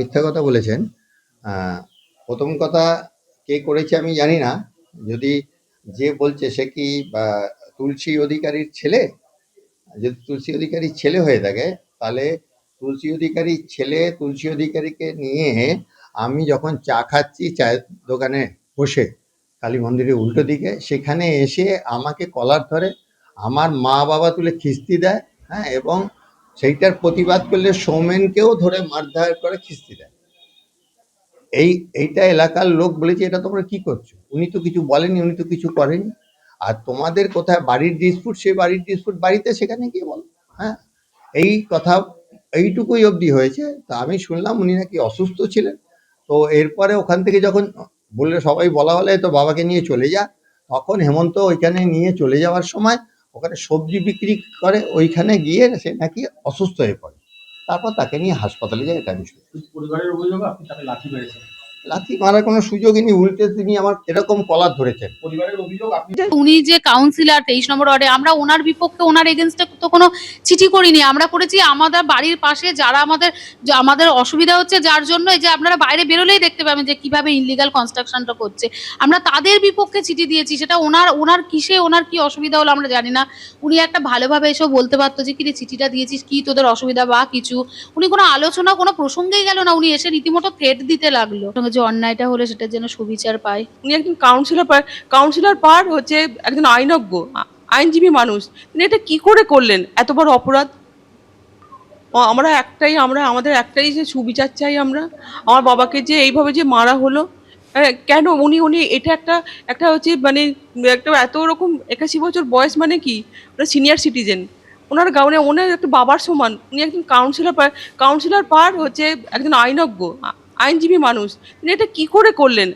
মিথ্যা কথা বলেছেন। প্রথম কথা, কে করেছে আমি জানি না। যদি যে বলছে সে কি তুলসী অধিকারীর ছেলে? যদি তুলসী অধিকারীর ছেলে হয়ে থাকে, তাহলে তুলসী অধিকারীর ছেলে তুলসী অধিকারীকে নিয়ে আমি যখন চা খাচ্ছি চায়ের দোকানে বসে কালী মন্দিরের উল্টো দিকে, সেখানে এসে আমাকে কলার ধরে, আমার মা বাবা তুলে খিস্তি দেয়, হ্যাঁ, এবং সেইটার প্রতিবাদ করলে সৌমেনকেও ধরে মারধর করে খিস্তি দেয়। এইটা এলাকার লোক বলেছে, এটা তোমরা কি করছো? উনি তো কিছু বলেনি, উনি তো কিছু করেনি। আর তোমাদের কোথায় বাড়ির ডিসপুট, সেই বাড়ির ডিসপুট বাড়িতে, সেখানে গিয়ে বলো। হ্যাঁ, এই কথা এইটুকুই অবধি হয়েছে। তা আমি শুনলাম উনি নাকি অসুস্থ ছিলেন। তো এরপরে ওখান থেকে যখন বললে, সবাই বলা হলে তো বাবাকে নিয়ে চলে যা, তখন হেমন্ত ওইখানে নিয়ে চলে যাওয়ার সময় ওখানে সবজি বিক্রি করে, ওইখানে গিয়ে সে নাকি অসুস্থ হয়ে পড়ে। তারপর তাকে নিয়ে হাসপাতালে যায়। এটা আমি শুনছি। পরিবারের অভিযোগ আপনি তাকে লাঠি মেরেছেন। লাথি মারার কোনো সুযোগই নেই, উল্টে তিনি আমার এরকম কলার ধরেছেন। পরিবারের অভিযোগ আপনি উনি যে কাউন্সিলর 23 নম্বর ওয়ার্ডে, আমরা ওনার বিপক্ষে ওনার এগেনস্টে তো কোনো চিঠি করিনি। আমরা করেছি আমাদের বাড়ির পাশে যারা আমাদের অসুবিধা হচ্ছে, যার জন্য এই যে আপনারা বাইরে বেরোলেই দেখতে পাবেন যে কিভাবে ইনলিগাল কনস্ট্রাকশনটা করছে, আমরা তাদের বিপক্ষে চিঠি দিয়েছি। সেটা ওনার কিসে ওনার কি অসুবিধা হলো আমরা জানি না। উনি একটা ভালোভাবে এসব বলতে পারতো যে কি রে চিঠিটা দিয়েছিস, কি তোদের অসুবিধা বা কিছু। উনি কোনো আলোচনা কোনো প্রসঙ্গেই গেল না, উনি এসে রীতিমতো থ্রেট দিতে লাগলো যে অন্যায়টা হলে সেটার যেন সুবিচার পায়। উনি একজন কাউন্সিলর পার হচ্ছে একজন আইনজ্ঞ, আইনজীবী মানুষ। তিনি এটা কি করে করলেন? এত বড় অপরাধ। আমাদের একটাই যে সুবিচার চাই। আমার বাবাকে যে এইভাবে যে মারা হলো, কেন? উনি এটা একটা হচ্ছে মানে একটা এত রকম 81 বছর বয়স, মানে কি ওরা সিনিয়র সিটিজেন। ওনার একটা বাবার সমান। উনি একজন কাউন্সিলর পার হচ্ছে একজন আইনজ্ঞ, আইনজীবী মানুষ। তিনি এটা কি করে করলেন?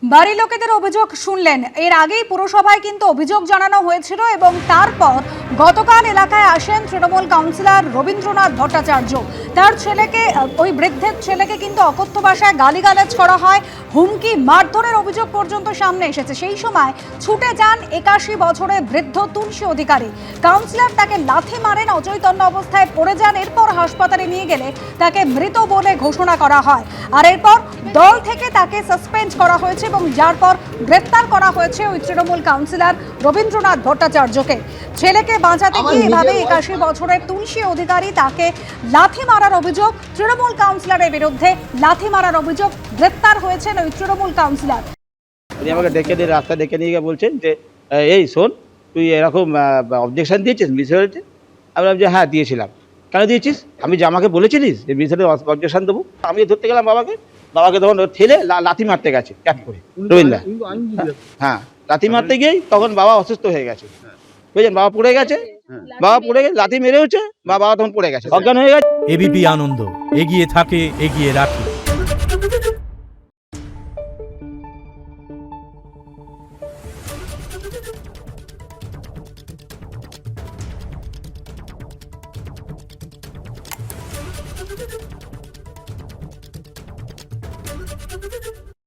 বাড়ির লোকেদের অভিযোগ শুনলেন। এর আগেই পুরসভায় কিন্তু অভিযোগ জানানো হয়েছিল এবং তারপর গতকাল এলাকায় আসেন তৃণমূল কাউন্সিলর রবীন্দ্রনাথ ভট্টাচার্য। তার ছেলেকে, ওই বৃদ্ধের ছেলেকে কিন্তু অকথ্য ভাষায় গালিগালাজ করা হয়, হুমকি মারধরের অভিযোগ পর্যন্ত সামনে এসেছে। সেই সময় ছুটে যান 81 বছরের বৃদ্ধ তুলসী অধিকারী। কাউন্সিলর তাকে লাথি মারেন, অচৈতন্য অবস্থায় পড়ে যান। এরপর হাসপাতালে নিয়ে গেলে তাকে মৃত বলে ঘোষণা করা হয়। আর এরপর দল থেকে তাকে সাসপেন্ড করা হয়েছে এবং যার পর গ্রেফতার করা হয়েছে ওই তৃণমূল কাউন্সিলর রবীন্দ্রনাথ ভট্টাচার্যকে। ছেলেকে বাঁচাতে গিয়ে এভাবে 81 বছরের তুলসী অধিকারী তাকে লাথি মারার অভিযোগ, তৃণমূল কাউন্সিলরের বিরুদ্ধে লাথি মারার অভিযোগ, গ্রেফতার হয়েছেন ওই তৃণমূল কাউন্সিলর। উনি আমাকে রাস্তা ডেকে নিয়ে গিয়ে বলছেন যে এই শোন, তুই এরকম অবজেকশন দিয়েছিস মিউনিসিপ্যালিটি? আমি বললাম যে হ্যাঁ দিয়েছিলাম। কেন দিয়েছিস? আমি যে আমাকে বলেছিলিস যে মিউনিসিপ্যালিটি অবজেকশন দেবো? আমি ধরতে গেলাম বাবাকে তখন ঠেলে লাথি মারতে গেছে ক্যাপ করে রবীন্দ্র। হ্যাঁ, লাথি মারতে গিয়েই তখন বাবা অসুস্থ হয়ে গেছে, বুঝলেন? বাবা পড়ে গেছে, লাথি মেরেওছে, বাবা তখন পড়ে গেছে, অজ্ঞান হয়ে গেছে। এবিপি আনন্দ এগিয়ে থাকে, এগিয়ে রাখে।